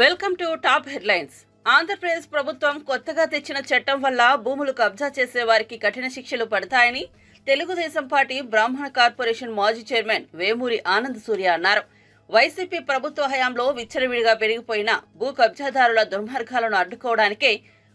Welcome to top headlines. Andhra Pradesh ప్రభుత్వం కొత్తగా తెచ్చిన చట్టం వల్ల భూములు కబ్జా చేసే వారికి కఠిన శిక్షలు పడతాయని తెలుగుదేశం పార్టీ బ్రాహ్మణ కార్పొరేషన్ మాజీ చైర్మన్ వేమూరి ఆనంద్ సూర్య అన్నారు. వైసీపీ ప్రభుత్వ హయాంలో విచ్చలవిడిగా పెరిగిపోయిన భూ కబ్జాదారుల దుర్మార్గాలను అడ్డుకోవడానికే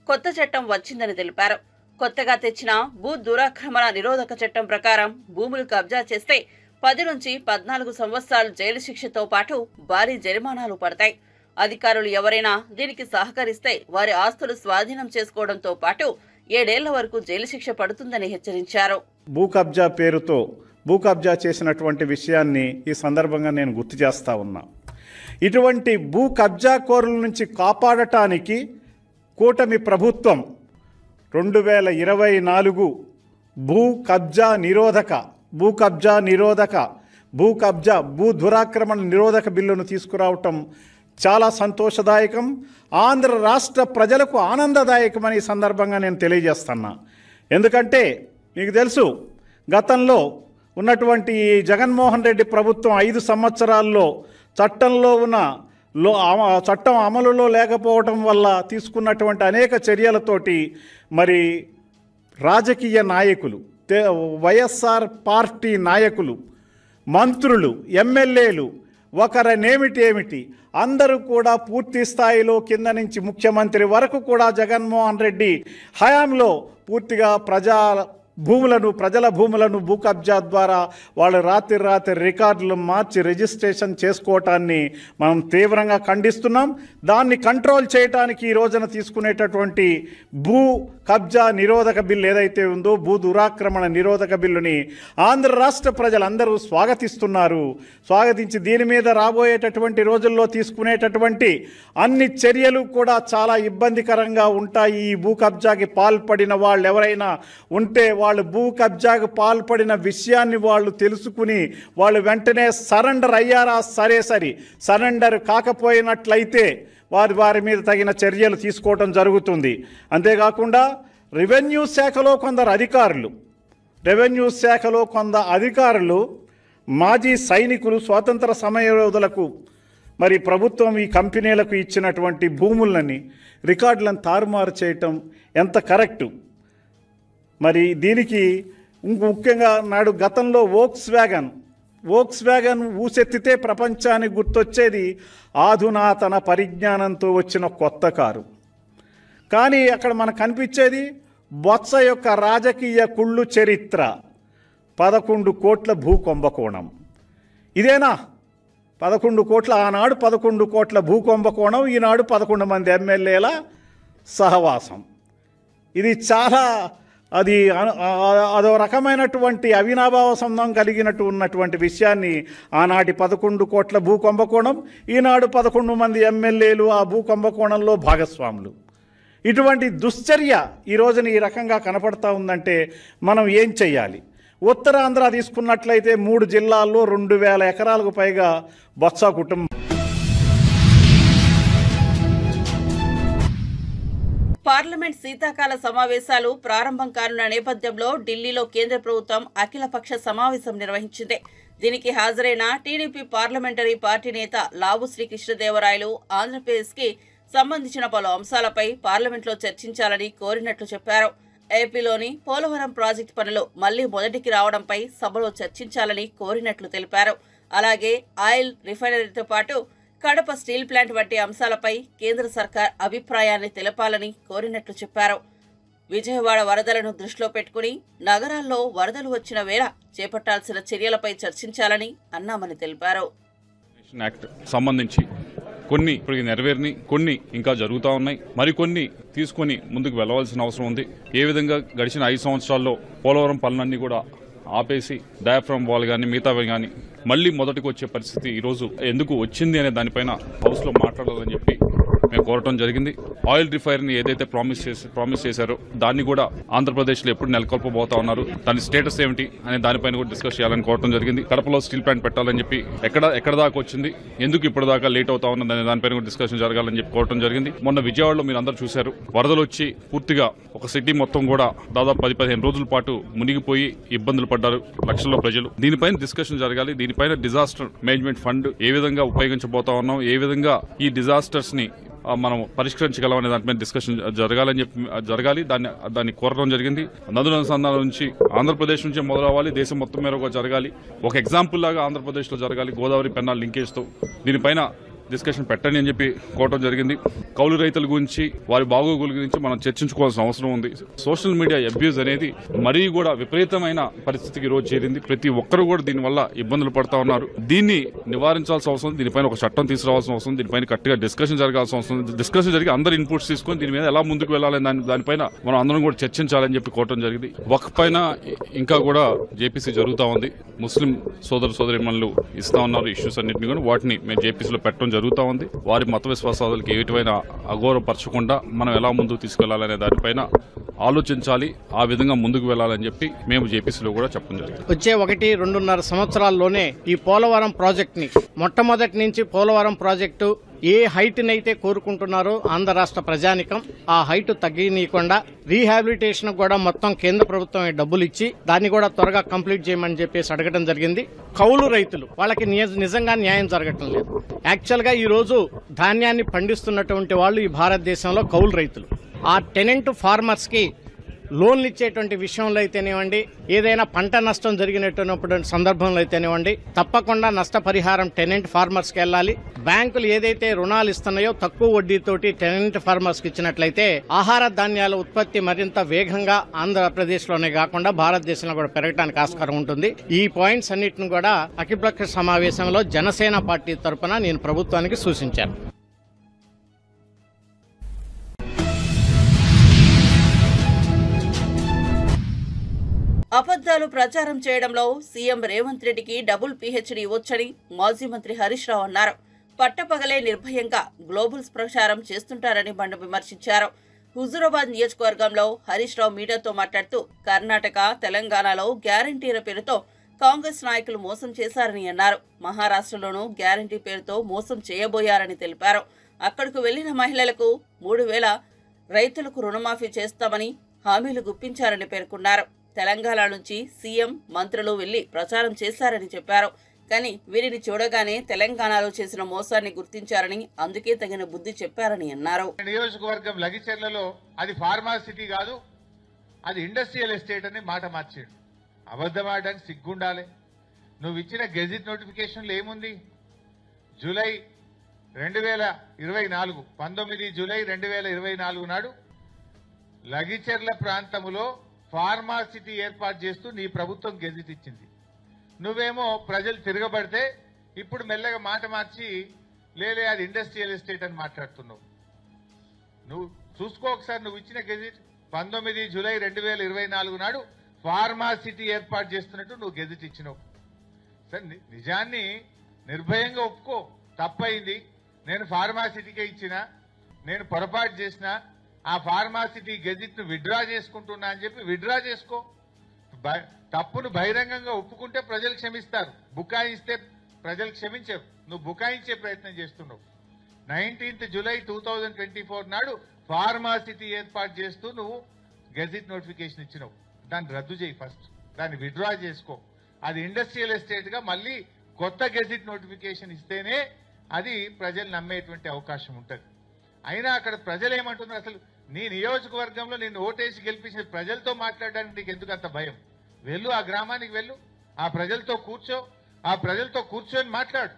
కొత్త చట్టం వచ్చిందని తెలిపారు. కొత్తగా తెచ్చిన భూ దురాక్రమణ నిరోధక చట్టం ప్రకారం భూములు కబ్జా చేస్తే 10 నుంచి 14 సంవత్సరాలు జైలు శిక్షతో పాటు భారీ జరిమానాలు పడతాయి. అధికారులు ఎవరైనా దీనికి సహకరిస్తే వారి ఆస్తులు స్వాధీనం చేసుకోవడంతో పాటు 7 ఏళ్ల వరకు జైలు శిక్ష పడుతుందని హెచ్చరించారు. భూ కబ్జా పేరుతో భూ కబ్జా చేసినటువంటి విషయాన్ని ఈ సందర్భంగా నేను గుర్తు చేస్తా ఉన్నా. ఇటువంటి భూ కబ్జాకోరుల నుంచి కాపాడటానికి కూటమి ప్రభుత్వం 2024 భూ దురాక్రమణ నిరోధక బిల్లును తీసుకురావటం చాలా సంతోషదాయకం. ఆంధ్ర రాష్ట్ర ప్రజలకు ఆనందదాయకమని ఈ సందర్భంగా నేను తెలియజేస్తున్నా. ఎందుకంటే మీకు తెలుసు, గతంలో ఉన్నటువంటి జగన్మోహన్ రెడ్డి ప్రభుత్వం 5 సంవత్సరాల్లో చట్టం అమలులో లేకపోవటం వల్ల తీసుకున్నటువంటి అనేక చర్యలతోటి మరి రాజకీయ నాయకులు, వైఎస్ఆర్ పార్టీ నాయకులు, మంత్రులు, ఎమ్మెల్యేలు ఒకరనేమిటి అందరూ కూడా పూర్తి స్థాయిలో కింద నుంచి ముఖ్యమంత్రి వరకు కూడా జగన్మోహన్ రెడ్డి హయాంలో పూర్తిగా ప్రజల భూములను భూ కబ్జా ద్వారా వాళ్ళు రాత్రి రికార్డులు మార్చి రిజిస్ట్రేషన్ చేసుకోవటాన్ని మనం తీవ్రంగా ఖండిస్తున్నాం. దాన్ని కంట్రోల్ చేయడానికి ఈ రోజున తీసుకునేటటువంటి భూ కబ్జా నిరోధక బిల్లు ఏదైతే ఉందో, భూ దురాక్రమణ నిరోధక బిల్లుని ఆంధ్ర రాష్ట్ర ప్రజలందరూ స్వాగతించి దీని మీద రాబోయేటటువంటి రోజుల్లో తీసుకునేటటువంటి అన్ని చర్యలు కూడా చాలా ఇబ్బందికరంగా ఉంటాయి. ఈ భూ కబ్జాకి పాల్పడిన వాళ్ళు ఎవరైనా ఉంటే వాళ్ళు భూ కబ్జాకు పాల్పడిన విషయాన్ని వాళ్ళు తెలుసుకుని వాళ్ళు వెంటనే సరెండర్ అయ్యారా, సరెండర్ కాకపోయినట్లయితే వారి మీద తగిన చర్యలు తీసుకోవడం జరుగుతుంది. అంతేకాకుండా రెవెన్యూ శాఖలో కొందరు అధికారులు మాజీ సైనికులు, స్వాతంత్ర సమరయోధులకు మరి ప్రభుత్వం ఈ కంపెనీలకు ఇచ్చినటువంటి భూములని రికార్డులను తారుమారు చేయటం ఎంత కరెక్టు? మరి దీనికి ముఖ్యంగా గతంలో వోక్స్ వ్యాగన్ ఊసెత్తితే ప్రపంచానికి గుర్తొచ్చేది ఆధునాతన పరిజ్ఞానంతో వచ్చిన కొత్త కారు. కానీ అక్కడ మనకు కనిపించేది బొత్స యొక్క రాజకీయ కుళ్ళు చరిత్ర, 11 కోట్ల భూ కుంభకోణం. ఇదేనా 11 కోట్ల? ఆనాడు 11 కోట్ల భూ కుంభకోణం, ఈనాడు 11 మంది ఎమ్మెల్యేల సహవాసం. ఇది చాలా అదో రకమైనటువంటి అవినాభావ సంబంధం కలిగినట్టు ఉన్నటువంటి విషయాన్ని ఆనాటి 11 కోట్ల భూ కుంభకోణం, ఈనాడు 11 మంది ఎమ్మెల్యేలు ఆ భూ కుంభకోణంలో భాగస్వాములు. ఇటువంటి దుశ్చర్య ఈ రోజున ఈ రకంగా కనపడతా ఉందంటే మనం ఏం చెయ్యాలి? ఉత్తరాంధ్ర తీసుకున్నట్లయితే 3 జిల్లాల్లో 2000 ఎకరాలకు పైగా బొత్స కుటుంబం. పార్లమెంట్ శీతాకాల సమావేశాలు ప్రారంభం కానున్న నేపథ్యంలో ఢిల్లీలో కేంద్ర ప్రభుత్వం అఖిలపక్ష సమావేశం నిర్వహించింది. దీనికి హాజరైన టీడీపీ పార్లమెంటరీ పార్టీ నేత లావు శ్రీకృష్ణదేవరాయలు ఆంధ్రప్రదేశ్కి సంబంధించిన పలు అంశాలపై పార్లమెంట్లో చర్చించాలని కోరినట్లు చెప్పారు. ఏపీలోని పోలవరం ప్రాజెక్టు పనులు మళ్లీ మొదటికి రావడంపై సభలో చర్చించాలని కోరినట్లు తెలిపారు. అలాగే ఆయిల్ రిఫైనరీతో పాటు కడప స్టీల్ ప్లాంట్ వంటి అంశాలపై కేంద్ర సర్కార్ అభిప్రాయాన్ని తెలపాలని కోరినట్లు చెప్పారు. విజయవాడ వరదలను దృష్టిలో పెట్టుకుని నగరాల్లో వరదలు వచ్చిన వేళ చేపట్టాల్సిన చర్యలపై చర్చించాలని అన్నామని తెలిపారు. యాక్ట్ సంబంధించి కొన్ని ఇప్పుడు నెరవేరిని, కొన్ని ఇంకా జరుగుతూ ఉన్నాయి, మరికొన్ని తీసుకుని ముందుకు వెళ్లవలసిన అవసరం ఉంది. ఏ విధంగా గడిచిన 5 సంవత్సరాల్లో పోలవరం పనులన్నీ కూడా ఆపేసి డయాఫ్రమ్ వాల్ కానీ మిగతావి కానీ మళ్లీ మొదటికి వచ్చే పరిస్థితి ఈరోజు ఎందుకు వచ్చింది అనే దానిపైన హౌస్లో మాట్లాడాలని చెప్పి మేము కోరటం జరిగింది. ఆయిల్ రిఫైనరీ ఏదైతే ప్రామిస్ చేశారో దాన్ని కూడా ఆంధ్రప్రదేశ్లో ఎప్పుడు నెలకొల్పబోతా ఉన్నారు, దాని స్టేటస్ ఏమిటి అనే దానిపైన కూడా డిస్కస్ చేయాలని కోరటం జరిగింది. కడపలో స్టీల్ ప్లాంట్ పెట్టాలని చెప్పి ఎక్కడ దాకా వచ్చింది, ఎందుకు ఇప్పుడు దాకా లేట్ అవుతా ఉన్నది అనే దానిపైన కూడా డిస్కషన్ జరగాలని చెప్పి కోరటం జరిగింది. మొన్న విజయవాడలో మీరు అందరూ చూశారు, వరదలు వచ్చి పూర్తిగా ఒక సిటీ మొత్తం కూడా దాదాపు 10-15 రోజుల పాటు మునిగిపోయి ఇబ్బందులు పడ్డారు లక్షల్లో ప్రజలు. దీనిపైన డిస్కషన్ జరగాలి. దీనిపైన డిజాస్టర్ మేనేజ్మెంట్ ఫండ్ ఏ విధంగా ఉపయోగించబోతా ఉన్నాం, ఏ విధంగా ఈ డిజాస్టర్స్ ని మనం పరిష్కరించగలమనే దానిపైన డిస్కషన్ జరగాలి. దాన్ని కోరడం జరిగింది. నదుల అనుసంధానం నుంచి ఆంధ్రప్రదేశ్ నుంచే మొదలవ్వాలి, దేశం మొత్తం మీద జరగాలి. ఒక ఎగ్జాంపుల్ లాగా ఆంధ్రప్రదేశ్లో జరగాలి, గోదావరి పెన్నాల్ లింకేజ్తో. దీనిపైన డిస్కషన్ పెట్టండి అని చెప్పి కోరటం జరిగింది. కౌలు రైతుల గురించి, వారి బాగోగుల గురించి మనం చర్చించుకోవాల్సిన అవసరం ఉంది. సోషల్ మీడియా అబ్యూజ్ అనేది మరీ కూడా విపరీతమైన పరిస్థితికి రోజు చేరింది. ప్రతి ఒక్కరు కూడా దీనివల్ల ఇబ్బందులు పడతా ఉన్నారు. దీన్ని నివారించాల్సిన అవసరం, దీనిపైన ఒక చట్టం తీసుకురావాల్సిన అవసరం, దీనిపైన గట్టిగా డిస్కషన్ జరగాల్సిన అవసరం. డిస్కషన్ జరిగి అందరు ఇన్పుట్స్ తీసుకొని దీని మీద ఎలా ముందుకు వెళ్లాలని దానిపైన మనం అందరం కూడా చర్చించాలని చెప్పి కోరటం జరిగింది. వక్ఫ్ పైన ఇంకా కూడా జేపీసీ జరుగుతూ ఉంది. ముస్లిం సోదరిమణులు ఇస్తా ఉన్నారు ఇష్యూస్ అన్నింటినీ కూడా, వాటిని మేము జేపీసీలో పెట్టడం జరుగుతూ ఉంది. వారి మత విశ్వాసాలకు ఏటివైనా అగౌరవపరచకుండా మనం ఎలా ముందుకు తీసుకెళ్లాలనే దానిపైన ఆలోచించాలి, ఆ విధంగా ముందుకు వెళ్లాలని చెప్పి మేము జేపీసీలో కూడా చెప్పడం జరిగింది. వచ్చే 1-2.5 సంవత్సరాల్లోనే ఈ పోలవరం ప్రాజెక్ట్ ని మొట్టమొదటి నుంచి పోలవరం ప్రాజెక్టు ఏ హైట్ నైతే కోరుకుంటున్నారో ఆంధ్ర రాష్ట్ర ప్రజానికం ఆ హైట్ తగ్గినీయకుండా రీహాబిలిటేషన్ కూడా మొత్తం కేంద్ర ప్రభుత్వం డబ్బులు ఇచ్చి దాన్ని కూడా త్వరగా కంప్లీట్ చేయమని చెప్పేసి అడగడం జరిగింది. కౌలు రైతులు వాళ్ళకి నిజంగా న్యాయం జరగటం లేదు. యాక్చువల్ గా ఈ రోజు ధాన్యాన్ని పండిస్తున్నటువంటి వాళ్ళు ఈ భారతదేశంలో కౌలు రైతులు. ఆ టెనెంట్ ఫార్మర్స్ కి లోన్లు ఇచ్చేటువంటి విషయంలో అయితేనేవ్వండి, ఏదైనా పంట నష్టం జరిగినటువంటి సందర్భంలో అయితేనేవ్వండి, తప్పకుండా నష్టపరిహారం టెనెంట్ ఫార్మర్స్ కి వెళ్ళాలి. బ్యాంకులు ఏదైతే రుణాలు ఇస్తున్నాయో తక్కువ వడ్డీతోటి టెనెంట్ ఫార్మర్స్ కి ఇచ్చినట్లయితే ఆహార ధాన్యాల ఉత్పత్తి మరింత వేగంగా ఆంధ్రప్రదేశ్ లోనే కాకుండా భారతదేశంలో కూడా పెరగడానికి ఆస్కారం ఉంటుంది. ఈ పాయింట్స్ అన్నిటిని కూడా అఖిలపక్ష సమావేశంలో జనసేన పార్టీ తరఫున నేను ప్రభుత్వానికి సూచించాను. అబద్దాలు ప్రచారం చేయడంలో సీఎం రేవంత్ రెడ్డికి డబుల్ పీహెచ్డీ ఇవ్వొచ్చని మాజీ మంత్రి హరీష్ రావు అన్నారు. పట్టపగలే నిర్భయంగా గ్లోబల్స్ ప్రచారం చేస్తుంటారని బండ విమర్శించారు. హుజూరాబాద్ నియోజకవర్గంలో హరీష్ రావు మీడియాతో మాట్లాడుతూ కర్ణాటక, తెలంగాణలో గ్యారంటీల పేరుతో కాంగ్రెస్ నాయకులు మోసం చేశారని అన్నారు. మహారాష్ట్రలోనూ గ్యారంటీ పేరుతో మోసం చేయబోయారని తెలిపారు. అక్కడకు వెళ్లిన మహిళలకు 3,000 రైతులకు రుణమాఫీ చేస్తామని హామీలు గుప్పించారని పేర్కొన్నారు. తెలంగాణ నుంచి సీఎం, మంత్రులు వెళ్లి ప్రచారం చేశారని చెప్పారు. కానీ వీరిని చూడగానే తెలంగాణలో చేసిన మోసాన్ని గుర్తించారని, అందుకే తగిన బుద్ధి చెప్పారని అన్నారు. నియోజకవర్గం లగిచెర్లలో అది ఫార్మాసిటీ కాదు, అది ఇండస్ట్రియల్ ఎస్టేట్ అని మాట మార్చాడు. అబద్ధం ఆడడానికి సిగ్గుండాలి. నువ్వు ఇచ్చిన గెజిట్ నోటిఫికేషన్లో ఏముంది? జూలై 2024 19 జూలై 2024 నాడు లగిచెర్ల ప్రాంతంలో ఫార్మాసిటీ ఏర్పాటు చేస్తూ నీ ప్రభుత్వం గెజిట్ ఇచ్చింది. నువ్వేమో ప్రజలు తిరగబడితే ఇప్పుడు మెల్లగా మాట మార్చి లేలే అది ఇండస్ట్రియల్ ఎస్టేట్ అని మాట్లాడుతున్నావు. నువ్వు చూసుకో ఒకసారి, నువ్వు ఇచ్చిన గెజిట్ 19 జూలై 2024 నాడు ఫార్మాసిటీ ఏర్పాటు చేస్తున్నట్టు నువ్వు గెజిట్ ఇచ్చినావు. సరే, నిజాన్ని నిర్భయంగా ఒప్పుకో, తప్పైంది, నేను ఫార్మాసిటీకే ఇచ్చిన, నేను పొరపాటు చేసిన, ఆ ఫార్మాసిటీ గెజిట్ ను విత్డ్రా చేసుకుంటున్నా అని చెప్పి విత్డ్రా చేసుకో. తప్పును బహిరంగంగా ఒప్పుకుంటే ప్రజలు క్షమిస్తారు, బుకాయిస్తే ప్రజలు క్షమించరు. నువ్వు బుకాయించే ప్రయత్నం చేస్తున్నావు. 19 జూలై 2024 నాడు ఫార్మాసిటీ ఏర్పాటు చేస్తూ నువ్వు గెజిట్ నోటిఫికేషన్ ఇచ్చినావు. దాన్ని రద్దు చేయి, ఫస్ట్ దాన్ని విత్డ్రా చేసుకో. అది ఇండస్ట్రియల్ ఎస్టేట్ గా మళ్ళీ కొత్త గెజిట్ నోటిఫికేషన్ ఇస్తేనే అది ప్రజలు నమ్మేటువంటి అవకాశం ఉంటుంది. అయినా అక్కడ ప్రజలు ఏమంటున్నారు? అసలు నీ నియోజకవర్గంలో నిన్ను ఓటేసి గెలిపించిన ప్రజలతో మాట్లాడడానికి నీకు ఎందుకు అంత భయం? వెళ్ళు, ఆ గ్రామానికి వెళ్ళు, ఆ ప్రజలతో కూర్చో, ఆ ప్రజలతో కూర్చొని మాట్లాడు.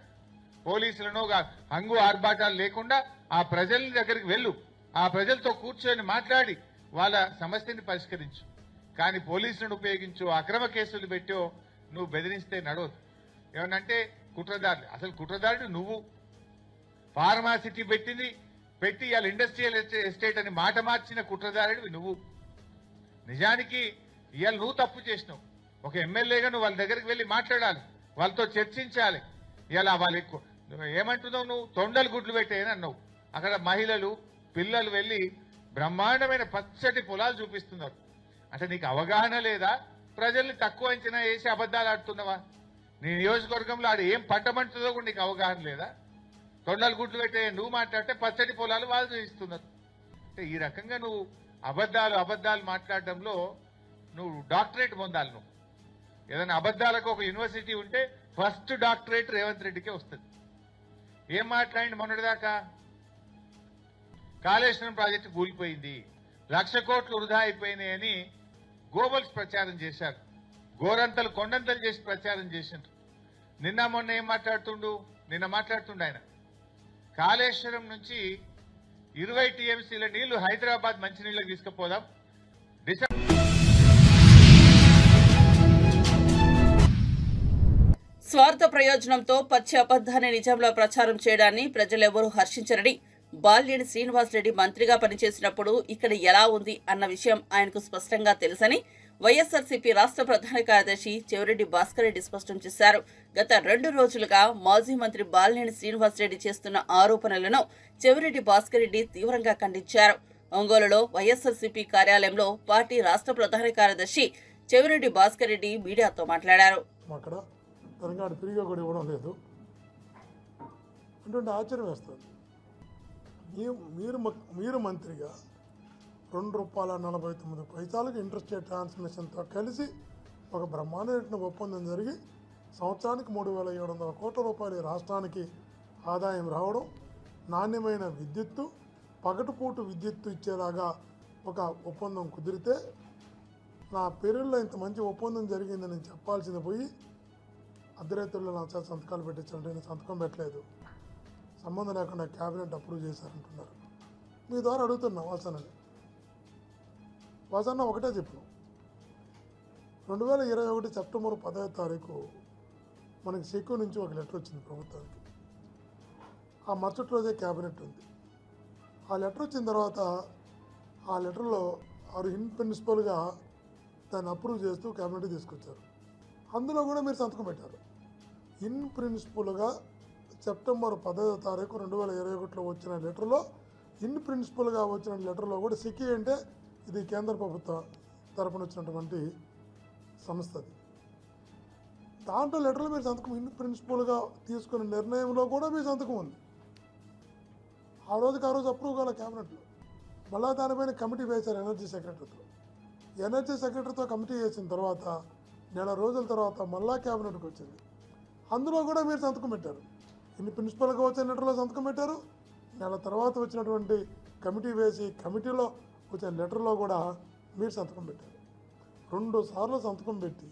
పోలీసులను హంగు ఆర్భాటాలు లేకుండా ఆ ప్రజల దగ్గరికి వెళ్ళు, ఆ ప్రజలతో కూర్చొని మాట్లాడి వాళ్ళ సమస్యని పరిష్కరించు. కానీ పోలీసులను ఉపయోగించు, అక్రమ కేసులు పెట్టో నువ్వు బెదిరిస్తే నడవదు. ఏమనంటే కుట్రదారులు, అసలు కుట్రదారుడు నువ్వు. ఫార్మాసిటీ పెట్టి ఇవాళ ఇండస్ట్రియల్ ఎస్టేట్ అని మాట మార్చిన కుట్రదారుడివి నువ్వు. నిజానికి ఇవాళ నువ్వు తప్పు చేసినావు. ఒక ఎమ్మెల్యేగా నువ్వు వాళ్ళ దగ్గరికి వెళ్ళి మాట్లాడాలి, వాళ్ళతో చర్చించాలి. ఇవాళ వాళ్ళు ఏమంటున్నావు? నువ్వు తొండలు గుడ్లు పెట్టేయని అన్నావు. అక్కడ మహిళలు పిల్లలు వెళ్ళి బ్రహ్మాండమైన పచ్చటి పొలాలు చూపిస్తున్నారు. అంటే నీకు అవగాహన లేదా? ప్రజల్ని తక్కువ అంచనా వేసి అబద్ధాలు ఆడుతున్నావా? నీ నియోజకవర్గంలో ఆడ ఏం పంట పండుతుందో కూడా నీకు అవగాహన లేదా? తొండలు గుడ్లు పెట్టే నువ్వు మాట్లాడితే పచ్చటి పొలాలు వాళ్ళు చూపిస్తున్నారు. అంటే ఈ రకంగా నువ్వు అబద్ధాలు మాట్లాడడంలో నువ్వు డాక్టరేట్ పొందాలి. నువ్వు ఏదైనా అబద్ధాలకు ఒక యూనివర్సిటీ ఉంటే ఫస్ట్ డాక్టరేట్ రేవంత్ రెడ్డికే వస్తుంది. ఏం మాట్లాడి మొన్నటిదాకా కాళేశ్వరం ప్రాజెక్టు కూలిపోయింది, 1,00,000 కోట్లు వృధా అయిపోయినాయని గోబల్స్ ప్రచారం చేశారు. గోరంతలు కొండంతలు చేసి ప్రచారం చేసిండ్రు. నిన్న మొన్న ఏం మాట్లాడుతుండు? నిన్న మాట్లాడుతుండు ఆయన కాళేశ్వరం నుంచి 20 టీఎంసీల నీళ్లు హైదరాబాద్ మంచినీళ్ళకి తీసుకుపోదాం. స్వార్థ ప్రయోజనంతో పచ్చి అబద్ధాన్ని నిజంలో ప్రచారం చేయడాన్ని ప్రజలెవరూ హర్షించరని, బాలినేని శ్రీనివాసరెడ్డి మంత్రిగా పనిచేసినప్పుడు ఇక్కడ ఎలా ఉంది అన్న విషయం ఆయనకు స్పష్టంగా తెలుసని వైఎస్ఆర్సీపీ రాష్ట్ర ప్రధాన కార్యదర్శి చెవిరెడ్డి భాస్కర్ రెడ్డి స్పష్టం చేశారు. గత 2 రోజులుగా మాజీ మంత్రి బాలినేని శ్రీనివాసరెడ్డి చేస్తున్న ఆరోపణలను చెవిరెడ్డి భాస్కర్ రెడ్డి తీవ్రంగా ఖండించారు. ఒంగోలులో వైఎస్ఆర్సీపీ కార్యాలయంలో పార్టీ రాష్ట్ర ప్రధాన కార్యదర్శి చెవిరెడ్డి భాస్కర్ రెడ్డి మీడియాతో మాట్లాడారు. తెలంగాణ ఫ్రీగా కూడా ఇవ్వడం లేదు అంటే ఆశ్చర్యం వేస్తుంది. మీరు మంత్రిగా ₹2.49 ఇంట్రెస్ట్ రేట్ ట్రాన్స్మిషన్తో కలిసి ఒక బ్రహ్మాండమైన ఒప్పందం జరిగి సంవత్సరానికి 3,700 కోట్ల రూపాయలు రాష్ట్రానికి ఆదాయం రావడం, నాణ్యమైన విద్యుత్తు, పగటిపూట విద్యుత్తు ఇచ్చేలాగా ఒక ఒప్పందం కుదిరితే నా పేరులో ఇంత మంచి ఒప్పందం జరిగిందని చెప్పాల్సింది పోయి అర్ధరాత్రుల్లో నా చేత సంతకాలు పెట్టించాలంటే నేను సంతకం పెట్టలేదు, సంబంధం లేకుండా క్యాబినెట్ అప్రూవ్ చేశారంటున్నారు. మీ ద్వారా అడుగుతున్నా వాసన్న ఒకటే చెప్పు. 2021 సెప్టెంబర్ 10వ తారీఖు మనకి సెక్యూ నుంచి ఒక లెటర్ వచ్చింది ప్రభుత్వానికి. ఆ మరుసటి రోజే క్యాబినెట్ ఉంది. ఆ లెటర్ వచ్చిన తర్వాత ఆ లెటర్లో వారు ఇన్ ప్రిన్సిపల్గా దాన్ని అప్రూవ్ చేస్తూ క్యాబినెట్కి తీసుకొచ్చారు. అందులో కూడా మీరు సంతకం పెట్టారు. ఇన్ ప్రిన్సిపల్గా సెప్టెంబర్ 10వ తారీఖు 2021లో వచ్చిన లెటర్లో, ఇన్ ప్రిన్సిపల్గా వచ్చిన లెటర్లో కూడా సిక్కి అంటే ఇది కేంద్ర ప్రభుత్వ తరపున వచ్చినటువంటి సంస్థది. దాంట్లో లెటర్లో మీరు సంతకం, ఇన్ ప్రిన్సిపల్గా తీసుకున్న నిర్ణయంలో కూడా మీ సంతకం ఉంది. ఆ రోజుకి అప్రూవ్ కాల క్యాబినెట్లో. మళ్ళీ దానిపైన కమిటీ వేశారు ఎనర్జీ సెక్రటరీతో. ఎనర్జీ సెక్రటరీతో కమిటీ వేసిన తర్వాత నెల రోజుల తర్వాత మళ్ళా క్యాబినెట్కి వచ్చింది. అందులో కూడా మీరు సంతకం పెట్టారు. ఇన్ని ప్రిన్సిపల్గా వచ్చిన లెటర్లో సంతకం పెట్టారు. నెల తర్వాత వచ్చినటువంటి కమిటీ వేసి కమిటీలో వచ్చిన లెటర్లో కూడా మీరు సంతకం పెట్టారు. 2 సార్లు సంతకం పెట్టి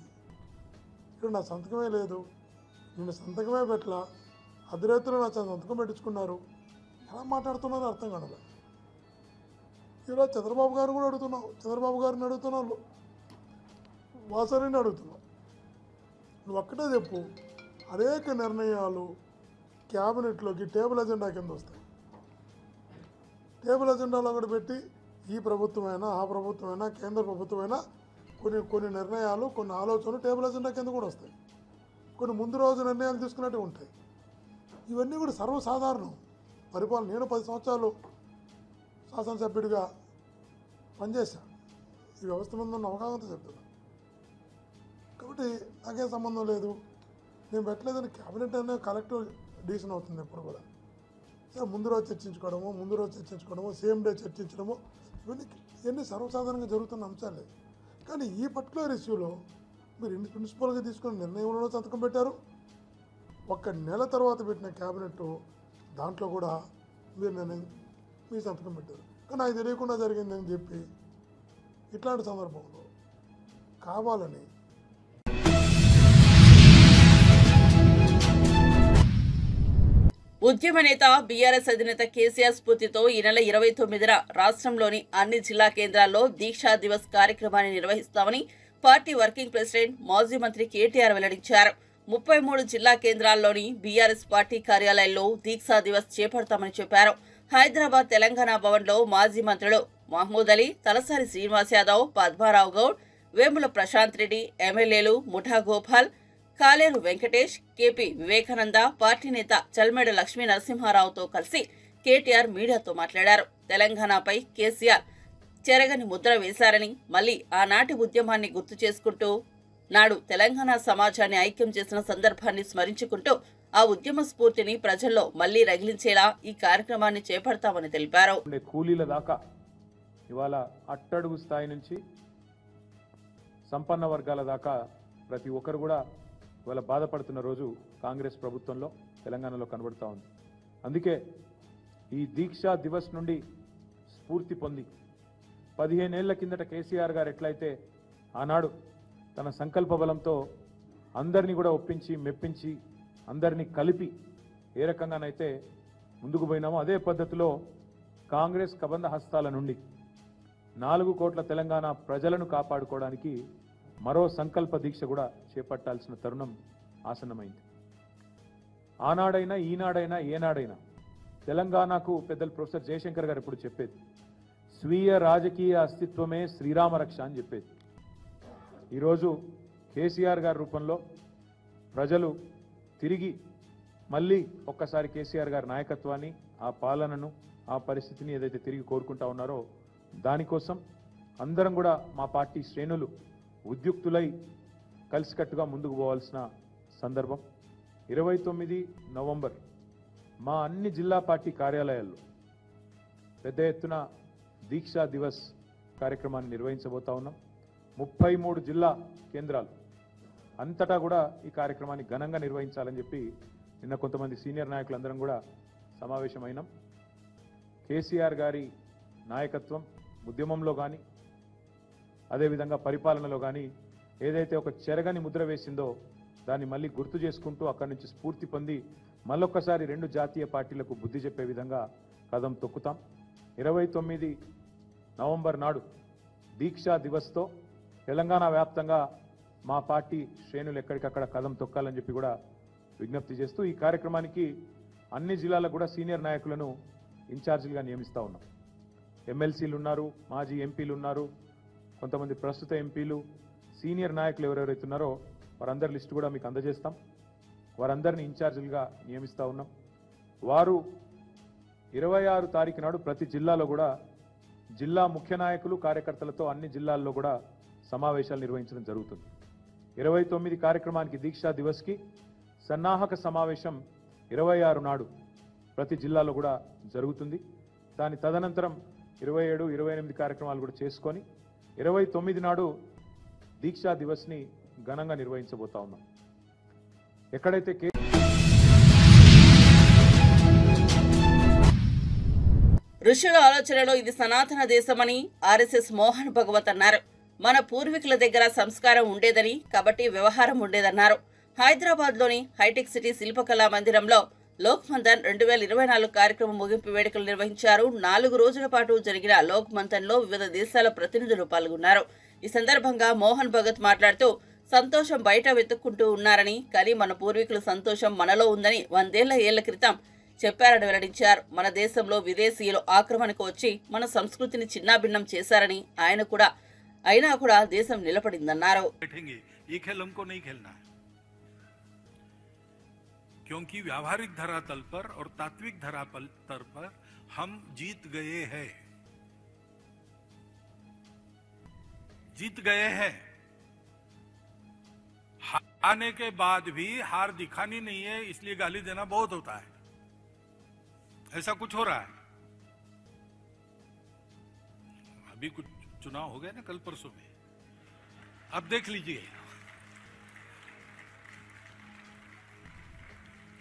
ఇక్కడ నా సంతకమే లేదు, నేను సంతకమే పెట్టలా, అర్ధరాత్రిలో నా సంతకం పెట్టించుకున్నారు. ఎలా మాట్లాడుతున్నారో అర్థం కాదు. ఈరోజు చంద్రబాబు గారు కూడా అడుగుతున్నావు, చంద్రబాబు గారిని అడుగుతున్నావు, వాసరిని అడుగుతున్నావు. నువ్వు ఒక్కటే చెప్పు, అనేక నిర్ణయాలు క్యాబినెట్లోకి టేబుల్ ఎజెండా కింద వస్తాయి. టేబుల్ ఎజెండాలో కూడా పెట్టి ఈ ప్రభుత్వమైనా ఆ ప్రభుత్వమైనా కేంద్ర ప్రభుత్వమైనా కొన్ని నిర్ణయాలు, కొన్ని ఆలోచనలు టేబుల్ ఎజెండా కింద కూడా వస్తాయి. కొన్ని ముందు రోజు నిర్ణయాలు తీసుకున్నట్టు ఉంటాయి. ఇవన్నీ కూడా సర్వసాధారణం. పరిపాలన నేను 10 సంవత్సరాలు శాసనసభ్యుడిగా పనిచేశాను. ఈ వ్యవస్థ మీద ఉన్న అవగాహనతో చెప్తున్నా. కాబట్టి నాకేం సంబంధం లేదు, నేను పెట్టలేదని క్యాబినెట్ అనేది కలెక్టివ్ డిసిషన్ అవుతుంది ఎప్పుడు కూడా. ముందు రోజు చర్చించుకోవడము, సేమ్ డే చర్చించడము, ఇవన్నీ సర్వసాధారణంగా జరుగుతున్న అంశాలే. కానీ ఈ పర్టికులర్ ఇష్యూలో మీరు ప్రిన్సిపల్గా తీసుకున్న నిర్ణయంలో సంతకం పెట్టారు. 1 నెల తర్వాత పెట్టిన క్యాబినెట్ దాంట్లో కూడా మీరు సంతకం పెట్టారు. కానీ నాకు తెలియకుండా జరిగిందని చెప్పి ఇట్లాంటి సందర్భంలో కావాలని ఉద్యమ నేత బీఆర్ఎస్ అధినేత కేసీఆర్ స్ఫూర్తితో ఈ నెల 29న రాష్ట్రంలోని అన్ని జిల్లా కేంద్రాల్లో దీక్షా దివస్ కార్యక్రమాన్ని నిర్వహిస్తామని పార్టీ వర్కింగ్ ప్రెసిడెంట్ మాజీ మంత్రి కేటీఆర్ వెల్లడించారు. 33 జిల్లా కేంద్రాల్లోని బీఆర్ఎస్ పార్టీ కార్యాలయాల్లో దీక్షా దివస్ చేపడతామని చెప్పారు. హైదరాబాద్ తెలంగాణ భవన్లో మాజీ మంత్రులు మహమూద్ అలీ, తలసాని శ్రీనివాస్ యాదవ్, పద్మారావు గౌడ్, వేముల ప్రశాంత్ రెడ్డి, ఎమ్మెల్యేలు ముఠా గోపాల్, కాలేరు వెంకటేష్, కేపీ వివేకానంద, పార్టీ నేత చల్మేడ లక్ష్మీ నరసింహారావుతో కలిసి కేటీఆర్ మీడియాతో మాట్లాడారు. తెలంగాణపై కేసీఆర్ చెరగని ముద్ర వేశారని, మళ్లీ ఆనాటి ఉద్యమాన్ని గుర్తు చేసుకుంటూ నాడు తెలంగాణ సమాజాన్ని ఐక్యం చేసిన సందర్భాన్ని స్మరించుకుంటూ ఆ ఉద్యమ స్ఫూర్తిని ప్రజల్లో మళ్లీ రగిలించేలా ఈ కార్యక్రమాన్ని చేపడతామని తెలిపారు. కూలీల దాకా ఇవాళ అట్టడుగు స్థాయి నుంచి సంపన్న వర్గాల దాకా ప్రతి ఒక్కరు కూడా ఇవాళ బాధపడుతున్న రోజు కాంగ్రెస్ ప్రభుత్వంలో తెలంగాణలో కనబడుతూ ఉంది. అందుకే ఈ దీక్షా దివస్ నుండి స్ఫూర్తి పొంది 15 ఏళ్ల కిందట కేసీఆర్ గారు ఎట్లయితే ఆనాడు తన సంకల్ప బలంతో అందరినీ కూడా ఒప్పించి మెప్పించి అందరినీ కలిపి ఏ రకంగానైతే ముందుకు పోయినామో అదే పద్ధతిలో కాంగ్రెస్ కబంధ హస్తాల నుండి 4 కోట్ల తెలంగాణ ప్రజలను కాపాడుకోవడానికి మరో సంకల్ప దీక్ష కూడా చేపట్టాల్సిన తరుణం ఆసన్నమైంది. ఆనాడైనా ఈనాడైనా ఏనాడైనా తెలంగాణకు పెద్దలు ప్రొఫెసర్ జయశంకర్ గారు ఎప్పుడు చెప్పేది స్వీయ రాజకీయ అస్తిత్వమే శ్రీరామ రక్ష అని చెప్పేది. ఈరోజు కేసీఆర్ గారి రూపంలో ప్రజలు తిరిగి మళ్ళీ ఒక్కసారి కేసీఆర్ గారి నాయకత్వాన్ని, ఆ పాలనను, ఆ పరిస్థితిని ఏదైతే తిరిగి కోరుకుంటా ఉన్నారో దానికోసం అందరం కూడా మా పార్టీ శ్రేణులు ఉద్యుక్తులై కలిసికట్టుగా ముందుకు పోవాల్సిన సందర్భం. 29 నవంబర్ మా అన్ని జిల్లా పార్టీ కార్యాలయాల్లో పెద్ద ఎత్తున దీక్షా దివస్ కార్యక్రమాన్ని నిర్వహించబోతా ఉన్నాం. 33 జిల్లా కేంద్రాలు అంతటా కూడా ఈ కార్యక్రమాన్ని ఘనంగా నిర్వహించాలని చెప్పి నిన్న కొంతమంది సీనియర్ నాయకులందరం కూడా సమావేశమైనాం. కేసీఆర్ గారి నాయకత్వం ఉద్యమంలో కానీ అదేవిధంగా పరిపాలనలో కానీ ఏదైతే ఒక చెరగని ముద్ర వేసిందో దాన్ని మళ్ళీ గుర్తు చేసుకుంటూ అక్కడి నుంచి స్ఫూర్తి పొంది మళ్ళొక్కసారి 2 జాతీయ పార్టీలకు బుద్ధి చెప్పే విధంగా కదం తొక్కుతాం. 29 నవంబర్ నాడు దీక్షా దివస్తో తెలంగాణ వ్యాప్తంగా మా పార్టీ శ్రేణులు ఎక్కడికక్కడ కదం తొక్కాలని చెప్పి కూడా విజ్ఞప్తి చేస్తూ ఈ కార్యక్రమానికి అన్ని జిల్లాలకు కూడా సీనియర్ నాయకులను ఇన్ఛార్జీలుగా నియమిస్తూ ఉన్నాం. ఎమ్మెల్సీలు ఉన్నారు, మాజీ ఎంపీలు ఉన్నారు, కొంతమంది ప్రస్తుత ఎంపీలు, సీనియర్ నాయకులు ఎవరెవరైతే ఉన్నారో వారందరి లిస్టు కూడా మీకు అందజేస్తాం. వారందరినీ ఇన్ఛార్జీలుగా నియమిస్తూ ఉన్నాం. వారు 26 తారీఖు నాడు ప్రతి జిల్లాలో కూడా జిల్లా ముఖ్య నాయకులు కార్యకర్తలతో అన్ని జిల్లాల్లో కూడా సమావేశాలు నిర్వహించడం జరుగుతుంది. 29 కార్యక్రమానికి దీక్షా దివస్కి సన్నాహక సమావేశం 26 నాడు ప్రతి జిల్లాలో కూడా జరుగుతుంది. దాని తదనంతరం 27, 28 కార్యక్రమాలు కూడా చేసుకొని 29 నాడు దీక్షా దివస్ని ఘనంగా నిర్వహించబోతా ఉన్నాం. ఎక్కడైతే ఋషుల ఆలోచనలో ఇది సనాతన దేశమని ఆర్ఎస్ఎస్ మోహన్ భగవత్ అన్నారు. మన పూర్వీకుల దగ్గర సంస్కారం ఉండేదని, కాబట్టి వ్యవహారం ఉండేదన్నారు. హైదరాబాద్లోని హైటెక్ సిటీ శిల్పకళా మందిరంలో లోక్ మంథన్ 2024 కార్యక్రమం ముగింపు వేడుకలు నిర్వహించారు. 4 రోజుల పాటు జరిగిన లోక్ మంథన్లో వివిధ దేశాల ప్రతినిధులు పాల్గొన్నారు. ఈ సందర్భంగా మోహన్ భగత్ మాట్లాడుతూ సంతోషం బయట వెతుక్కుంటూ ఉన్నారని, కానీ మన పూర్వీకుల సంతోషం మనలో ఉందని 100 ఏళ్ల క్రితం చెప్పారని వెల్లడించారు. మన దేశంలో విదేశీయులు ఆక్రమణకు వచ్చి మన సంస్కృతిని చిన్నాభిన్నం చేశారని ఆయన కూడా అయినా కూడా దేశం నిలబడిందన్నారు. क्योंकि व्यावहारिक धरातल पर और तात्विक धरातल पर हम जीत गए हैं। हारने के बाद भी हार दिखानी नहीं है, इसलिए गाली देना बहुत होता है। ऐसा कुछ हो रहा है। अभी कुछ चुनाव हो गए ना कल परसों में, अब देख लीजिए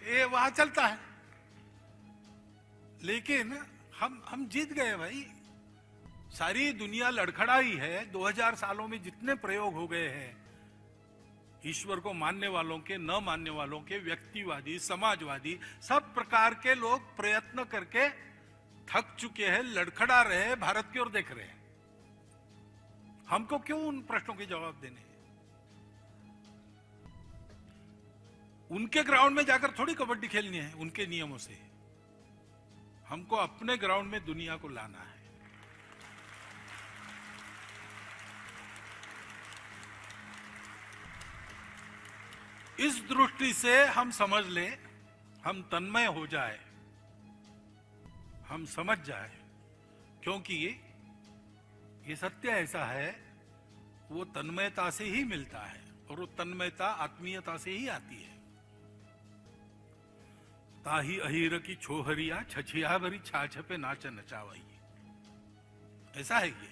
ये वहां चलता है, लेकिन हम जीत गए भाई। सारी दुनिया लड़खड़ाई है। 2000 सालों में जितने प्रयोग हो गए हैं, ईश्वर को मानने वालों के, न मानने वालों के, व्यक्तिवादी, समाजवादी, सब प्रकार के लोग प्रयत्न करके थक चुके हैं, लड़खड़ा रहे हैं, भारत की ओर देख रहे हैं। हमको क्यों उन प्रश्नों के जवाब देने हैं? उनके ग्राउंड में जाकर थोड़ी कबड्डी खेलनी है उनके नियमों से। हमको अपने ग्राउंड में दुनिया को लाना है। इस दृष्टि से हम समझ लें, हम तन्मय हो जाए हम समझ जाए, क्योंकि ये सत्य ऐसा है, वो तन्मयता से ही मिलता है और वो तन्मयता आत्मीयता से ही आती है। ताही अहीर की छोहरिया छछिया भरी छाछ पे नाच नचावाई, ऐसा है ये।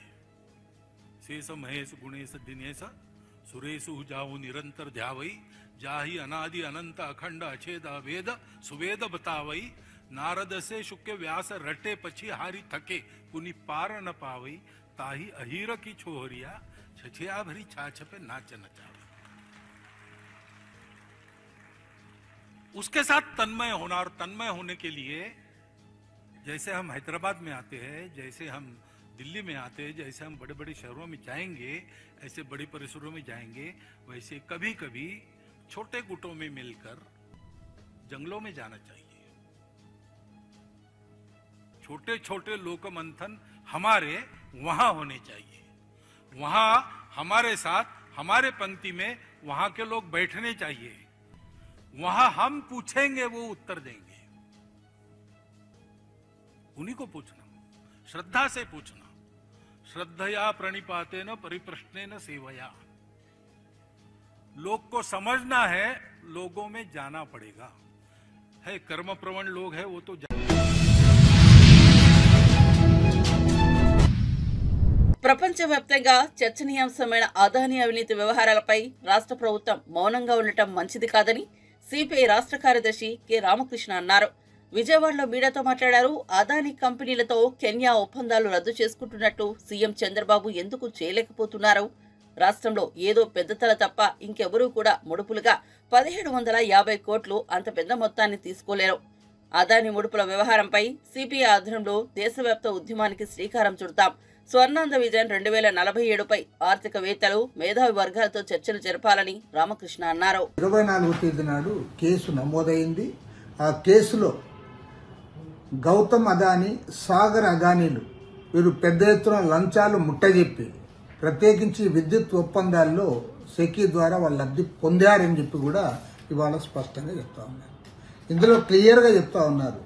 शेष महेश गुणेश दिनेश सुरेश जाओ निरंतर ध्यावई, जाहि अनादि अनंत अखंड अछेद अवेद सुवेद बतावई, नारद से शुक्र व्यास रटे पछी हारी थके कुनी पार न पावई, ताही अहीर की छोहरिया छछिया भरी छाछ पे नाच नचावई। उसके साथ तन्मय होना, और तन्मय होने के लिए जैसे हम हैदराबाद में आते हैं, जैसे हम दिल्ली में आते हैं, जैसे हम बड़े बड़े शहरों में जाएंगे, ऐसे बड़े परिसरों में जाएंगे, वैसे कभी कभी छोटे गुटों में मिलकर जंगलों में जाना चाहिए। छोटे छोटे लोक मंथन हमारे वहां होने चाहिए, वहां हमारे साथ हमारे पंक्ति में वहां के लोग बैठने चाहिए, वहां हम पूछेंगे वो उत्तर देंगे। उन्हीं को पूछना, श्रद्धा से पूछना, श्रद्धया प्रणिपाते न परिप्रश्ने न सेवया। लोग को समझना है, लोगों में जाना पड़ेगा। है कर्म प्रवण लोग है, वो तो ప్రపంచవ్యాప్తంగా చర్చనీయాంశమైన అదానీ అవినీతి వ్యవహారాలపై రాష్ట్ర ప్రభుత్వం మౌనంగా ఉండటం మంచిది కాదని సిపిఐ రాష్ట్ర కార్యదర్శి కె రామకృష్ణ అన్నారు. విజయవాడలో మీడియాతో మాట్లాడారు. అదానీ కంపెనీలతో కెన్యా ఒప్పందాలు రద్దు చేసుకుంటున్నట్టు సీఎం చంద్రబాబు ఎందుకు చేయలేకపోతున్నారు? రాష్ట్రంలో ఏదో పెద్దతల తప్ప ఇంకెవరూ కూడా ముడుపులుగా 1750 కోట్లు అంత పెద్ద మొత్తాన్ని తీసుకోలేరు. అదానీ ముడుపుల వ్యవహారంపై సిపిఐ ఆధ్వర్యంలో దేశవ్యాప్త ఉద్యమానికి శ్రీకారం చుడతాం. స్వర్ణాంధ్ర విజన్ 2047పై ఆర్థికవేత్తలు, మేధావి వర్గాలతో చర్చలు జరపాలని రామకృష్ణ అన్నారు. 24వ తేదీ నాడు కేసు నమోదైంది. ఆ కేసులో గౌతమ్ అదానీ, సాగర్ అదానీలు వీరు పెద్ద ఎత్తున లంచాలు ముట్టజెప్పి ప్రత్యేకించి విద్యుత్ ఒప్పందాల్లో సెకీ ద్వారా వాళ్ళు లబ్ధి పొందారని చెప్పి కూడా ఇవాళ స్పష్టంగా చెప్తా ఉన్నారు. ఇందులో క్లియర్గా చెప్తా ఉన్నారు,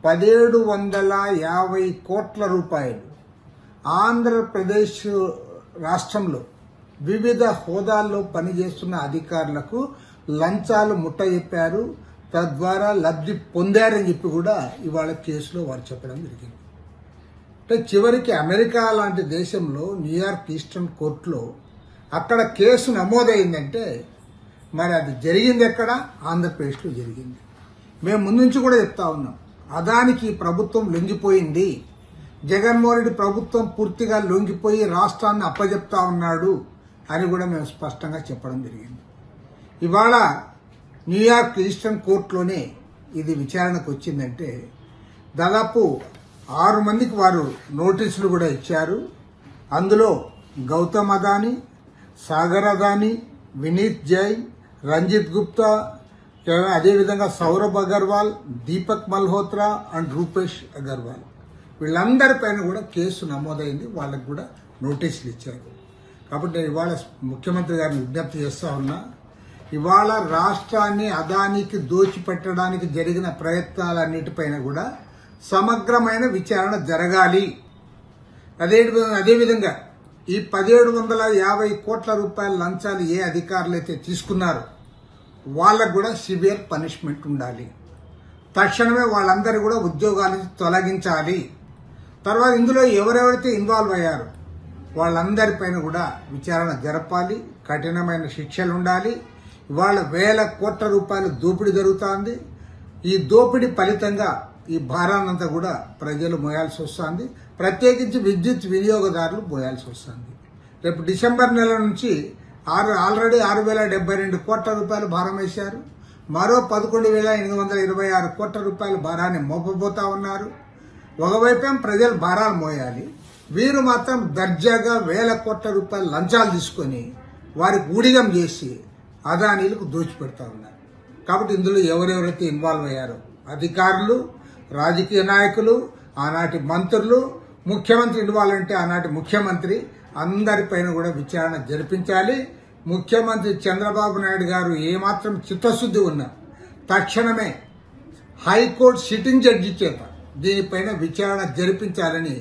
1750 కోట్ల రూపాయలు ఆంధ్రప్రదేశ్ రాష్ట్రంలో వివిధ హోదాల్లో పనిచేస్తున్న అధికారులకు లంచాలు ముట్టజెప్పారు, తద్వారా లబ్ధి పొందారని చెప్పి కూడా ఇవాళ కేసులో వారు చెప్పడం జరిగింది. అంటే చివరికి అమెరికా లాంటి దేశంలో న్యూయార్క్ ఈస్టర్న్ కోర్టులో అక్కడ కేసు నమోదైందంటే మరి అది జరిగింది ఎక్కడ? ఆంధ్రప్రదేశ్లో జరిగింది. మేము ముందు నుంచి కూడా చెప్తా ఉన్నాం, అదానికి ప్రభుత్వం లొంగిపోయింది, జగన్మోహన్ రెడ్డి ప్రభుత్వం పూర్తిగా లొంగిపోయి రాష్ట్రాన్ని అప్పజెప్తా ఉన్నాడు అని కూడా మేము స్పష్టంగా చెప్పడం జరిగింది. ఇవాళ న్యూయార్క్ ఈస్టర్న్ కోర్టులోనే ఇది విచారణకు వచ్చిందంటే దాదాపు 6 మందికి వారు నోటీసులు కూడా ఇచ్చారు. అందులో గౌతమ్ అదానీ, సాగర్ అదానీ, వినీత్ జైన్, రంజిత్ గుప్తా, అదేవిధంగా సౌరభ్ అగర్వాల్, దీపక్ మల్హోత్రా అండ్ రూపేష్ అగర్వాల్ వీళ్ళందరిపైన కూడా కేసు నమోదైంది. వాళ్ళకు కూడా నోటీసులు ఇచ్చారు. కాబట్టి నేను ఇవాళ ముఖ్యమంత్రి గారిని విజ్ఞప్తి చేస్తా ఉన్నా, ఇవాళ రాష్ట్రాన్ని అదానికి దోచిపెట్టడానికి జరిగిన ప్రయత్నాలన్నిటిపైన కూడా సమగ్రమైన విచారణ జరగాలి. అదేవిధంగా ఈ 1750 కోట్ల రూపాయల లంచాలు ఏ అధికారులైతే తీసుకున్నారో వాళ్ళకు కూడా సివియర్ పనిష్మెంట్ ఉండాలి. తక్షణమే వాళ్ళందరూ కూడా ఉద్యోగాలను తొలగించాలి. తర్వాత ఇందులో ఎవరెవరైతే ఇన్వాల్వ్ అయ్యారో వాళ్ళందరిపైన కూడా విచారణ జరపాలి, కఠినమైన శిక్షలు ఉండాలి. ఇవాళ 1000 కోట్ల రూపాయల దోపిడీ జరుగుతోంది. ఈ దోపిడీ ఫలితంగా ఈ భారాన్నంతా కూడా ప్రజలు మోయాల్సి వస్తుంది, ప్రత్యేకించి విద్యుత్ వినియోగదారులు మోయాల్సి వస్తుంది. రేపు డిసెంబర్ నెల నుంచి ఆల్రెడీ 6072 కోట్ల రూపాయలు భారం వేశారు. మరో 11,826 కోట్ల రూపాయల భారాన్ని మోపబోతా ఉన్నారు. ఒకవైపేం ప్రజలు భారాలు మోయాలి, వీరు మాత్రం దర్జాగా 1000 కోట్ల రూపాయల లంచాలు తీసుకొని వారికి ఊడిగం చేసి అదానీలకు దోచిపెడతా ఉన్నారు. కాబట్టి ఇందులో ఎవరెవరైతే ఇన్వాల్వ్ అయ్యారో అధికారులు, రాజకీయ నాయకులు, ఆనాటి మంత్రులు, ముఖ్యమంత్రి ఇన్వాల్వ్ అంటే ఆనాటి ముఖ్యమంత్రి, అందరిపైన కూడా విచారణ జరిపించాలి. ముఖ్యమంత్రి చంద్రబాబు నాయుడు గారు ఏమాత్రం చిత్తశుద్ధి ఉన్నా తక్షణమే హైకోర్టు సిట్టింగ్ జడ్జి చేత దీనిపైన విచారణ జరిపించాలని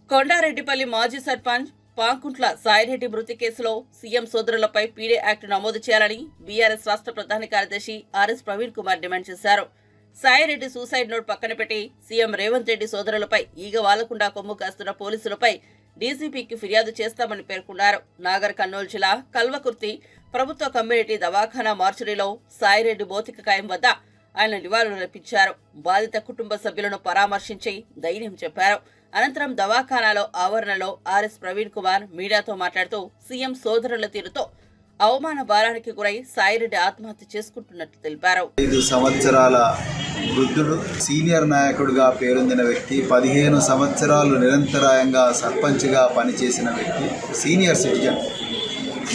కొండారెడ్డిపల్లి మాజీ సర్పంచ్ పాంకుంట్ల సాయిరెడ్డి మృతి కేసులో సీఎం సోదరులపై పీడీ యాక్ట్ నమోదు చేయాలని బీఆర్ఎస్ రాష్ట్ర ప్రధాన కార్యదర్శి ఆర్ఎస్ ప్రవీణ్ కుమార్ డిమాండ్ చేశారు. సాయిరెడ్డి సూసైడ్ నోట్ పక్కన పెట్టి సీఎం రేవంత్ రెడ్డి సోదరులపై ఈగ వాలకుండా కొమ్ము కాస్తున్న పోలీసులపై డీసీపీకి ఫిర్యాదు చేస్తామని పేర్కొన్నారు. నాగర్ కర్నూలు జిల్లా కల్వకుర్తి ప్రభుత్వ కమ్యూనిటీ దవాఖానా మార్చురీలో సాయిరెడ్డి భౌతిక కాయం వద్ద ఆయన నివాళులర్పించారు. బాధిత కుటుంబ సభ్యులను పరామర్శించి ధైర్యం చెప్పారు. అనంతరం దవాఖానాలో ఆవరణలో ఆర్ఎస్ ప్రవీణ్ కుమార్ మీడియాతో మాట్లాడుతూ సీఎం సోదరుల తీరుతో అవమాన భారానికి గురై సాయిరెడ్డి ఆత్మహత్య చేసుకుంటున్నట్లు తెలిపారు. 5 సంవత్సరాల వృద్ధుడు, సీనియర్ నాయకుడిగా పేరొందిన వ్యక్తి, 15 సంవత్సరాలు నిరంతరాయంగా సర్పంచ్గా పనిచేసిన వ్యక్తి, సీనియర్ సిటిజన్,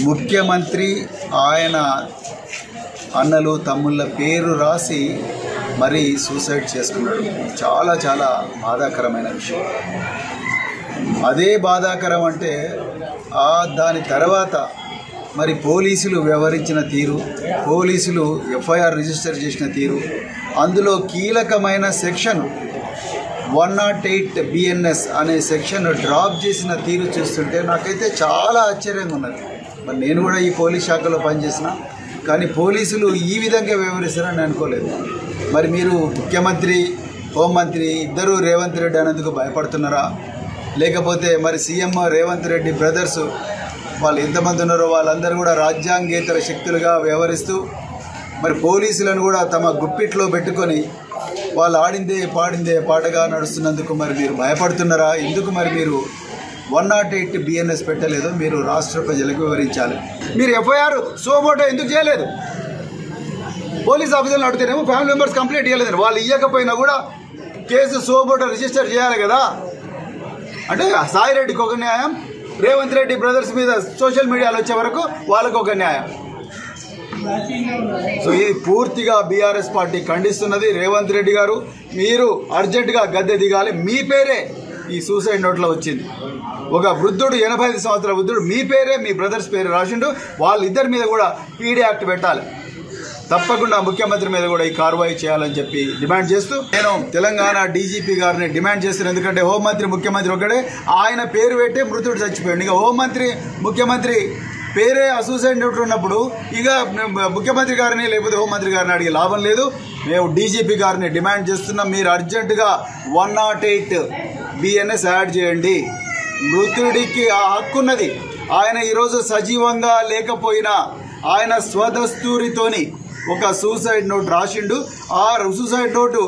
ముఖ్యమంత్రి ఆయన అన్నలు తమ్ముళ్ళ పేరు రాసి మరీ సూసైడ్ చేసుకున్నాడు. చాలా చాలా బాధాకరమైన విషయం. అదే బాధాకరం అంటే దాని తర్వాత మరి పోలీసులు వ్యవహరించిన తీరు, పోలీసులు ఎఫ్ఐఆర్ రిజిస్టర్ చేసిన తీరు, అందులో కీలకమైన సెక్షన్ 108 BNS అనే సెక్షన్ డ్రాప్ చేసిన తీరు చూస్తుంటే నాకైతే చాలా ఆశ్చర్యంగా ఉన్నది. మరి నేను కూడా ఈ పోలీస్ శాఖలో పనిచేసిన, కానీ పోలీసులు ఈ విధంగా వ్యవహరిస్తారని అనుకోలేదు. మరి మీరు ముఖ్యమంత్రి, హోంమంత్రి ఇద్దరూ రేవంత్ రెడ్డి అనేందుకు భయపడుతున్నారా? లేకపోతే మరి సీఎం రేవంత్ రెడ్డి బ్రదర్స్ వాళ్ళు ఎంతమంది ఉన్నారో వాళ్ళందరూ కూడా రాజ్యాంగేతర శక్తులుగా వ్యవహరిస్తూ మరి పోలీసులను కూడా తమ గుప్పిట్లో పెట్టుకొని వాళ్ళు ఆడిందే పాడిందే పాటగా నడుస్తున్నందుకు మరి మీరు భయపడుతున్నారా? ఎందుకు మరి మీరు 108 BNS పెట్టలేదో మీరు రాష్ట్ర ప్రజలకు వివరించాలి. మీరు ఎఫ్ఐఆర్ సోమోటో ఎందుకు చేయలేదు? పోలీస్ ఆఫీసర్లు అడిగితేనేమో ఫ్యామిలీ మెంబర్స్ కంప్లైంట్ ఇవ్వలేదని, వాళ్ళు ఇవ్వకపోయినా కూడా కేసు సోమోటో రిజిస్టర్ చేయాలి కదా. అంటే సాయిరెడ్డికి ఒక న్యాయం, రేవంత్ రెడ్డి బ్రదర్స్ మీద సోషల్ మీడియాలో వచ్చే వరకు వాళ్ళకు ఒక న్యాయం. సో ఇది పూర్తిగా బీఆర్ఎస్ పార్టీ ఖండిస్తున్నది. రేవంత్ రెడ్డి గారు మీరు అర్జెంటుగా గద్దె దిగాలి. మీ పేరే ఈ సూసైడ్ నోట్లో వచ్చింది. ఒక వృద్ధుడు, 85 సంవత్సరాల వృద్ధుడు, మీ పేరే మీ బ్రదర్స్ పేరు రాసిండు. వాళ్ళిద్దరి మీద కూడా పీడీ యాక్ట్ పెట్టాలి. తప్పకుండా ముఖ్యమంత్రి మీద కూడా ఈ కార్యవాహి చేయాలని చెప్పి డిమాండ్ చేస్తూ నేను తెలంగాణ డీజీపీ గారిని డిమాండ్ చేస్తున్నాను. ఎందుకంటే హోంమంత్రి, ముఖ్యమంత్రి ఒకటే, ఆయన పేరు పెట్టే మృతుడు చచ్చిపోయాడు. ఇక హోంమంత్రి, ముఖ్యమంత్రి పేరే సూసైడ్ నోట్ ఉన్నప్పుడు ఇక ముఖ్యమంత్రి గారిని లేకపోతే హోంమంత్రి గారిని అడిగే లాభం లేదు. మేము డీజీపీ గారిని డిమాండ్ చేస్తున్నాం, మీరు అర్జెంటుగా 108 BNS యాడ్ చేయండి. మృతుడికి ఆ హక్కున్నది. ఆయన ఈరోజు సజీవంగా లేకపోయినా ఆయన స్వదస్తూరితోని ఒక సూసైడ్ నోట్ రాసిండు. ఆ సూసైడ్ నోటు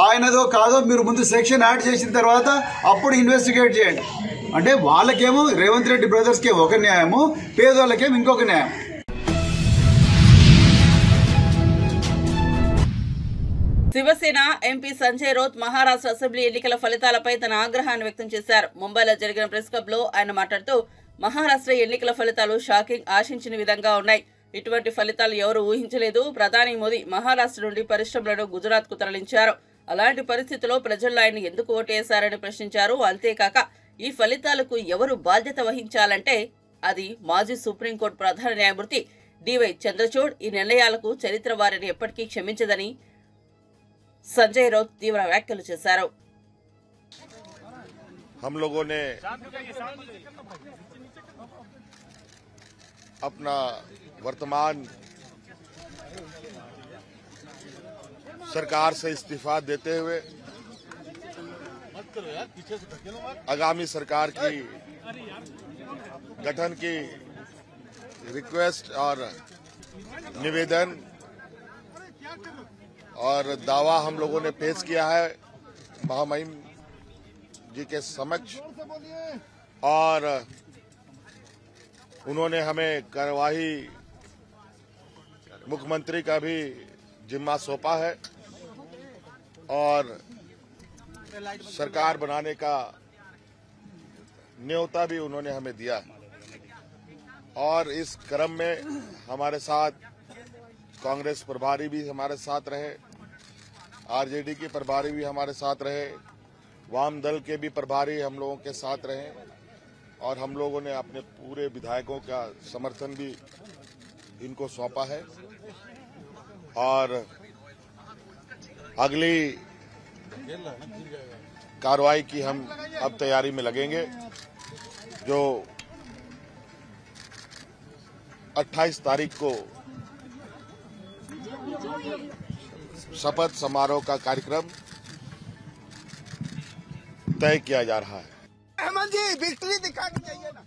ఆయనదో కాదో మీరు ముందు సెక్షన్ యాడ్ చేసిన తర్వాత అప్పుడు ఇన్వెస్టిగేట్ చేయండి. అంటే వాళ్ళకేమో రేవంత్ రెడ్డి బ్రదర్స్కి ఒక న్యాయము, పేదోళ్ళకేమో ఇంకొక న్యాయం. శివసేన ఎంపీ సంజయ్ రౌత్ మహారాష్ట్ర అసెంబ్లీ ఎన్నికల ఫలితాలపై తన ఆగ్రహాన్ని వ్యక్తం చేశారు. ముంబైలో జరిగిన ప్రెస్ క్లబ్ లో ఆయన మాట్లాడుతూ మహారాష్ట్ర ఎన్నికల ఫలితాలు షాకింగ్, ఆశించిన విధంగా ఉన్నాయి. ఇటువంటి ఫలితాలు ఎవరు ఊహించలేదు. ప్రధాని మోదీ మహారాష్ట్ర నుండి పరిశ్రమలను గుజరాత్ కు తరలించారు. అలాంటి పరిస్థితిలో ప్రజల్లో ఆయన ఎందుకు ఓటేశారని ప్రశ్నించారు. అంతేకాక ఈ ఫలితాలకు ఎవరు బాధ్యత వహించాలంటే అది మాజీ సుప్రీంకోర్టు ప్రధాన న్యాయమూర్తి డివై చంద్రచూడ్. ఈ నిర్ణయాలకు చరిత్ర వారిని ఎప్పటికీ క్షమించదని సంజయ్ రౌత్ తీవ్ర వ్యాఖ్యలు చేశారు. हम लोगों ने अपना वर्तमान सरकार से इस्तीफा देते हुए आगामी सरकार की गठन की रिक्वेस्ट और निवेदन और दावा हम लोगों ने पेश किया है महामहिम जी के समक्ष, और उन्होंने हमें कार्यवाही मुख्यमंत्री का भी जिम्मा सौंपा है और सरकार बनाने का न्योता भी उन्होंने हमें दिया है। और इस क्रम में हमारे साथ कांग्रेस प्रभारी भी हमारे साथ रहे, आरजेडी के प्रभारी भी हमारे साथ रहे, वाम दल के भी प्रभारी हम लोगों के साथ रहे, और हम लोगों ने अपने पूरे विधायकों का समर्थन भी इनको सौंपा है। और अगली कार्रवाई की हम अब तैयारी में लगेंगे। जो 28 तारीख को शपथ समारोह का कार्यक्रम तय किया जा रहा है। अहमद जी विक्ट्री दिखा के जाइए ना।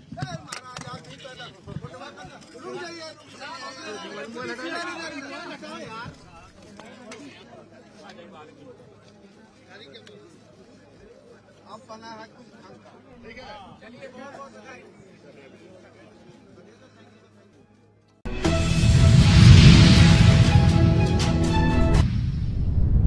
आप बना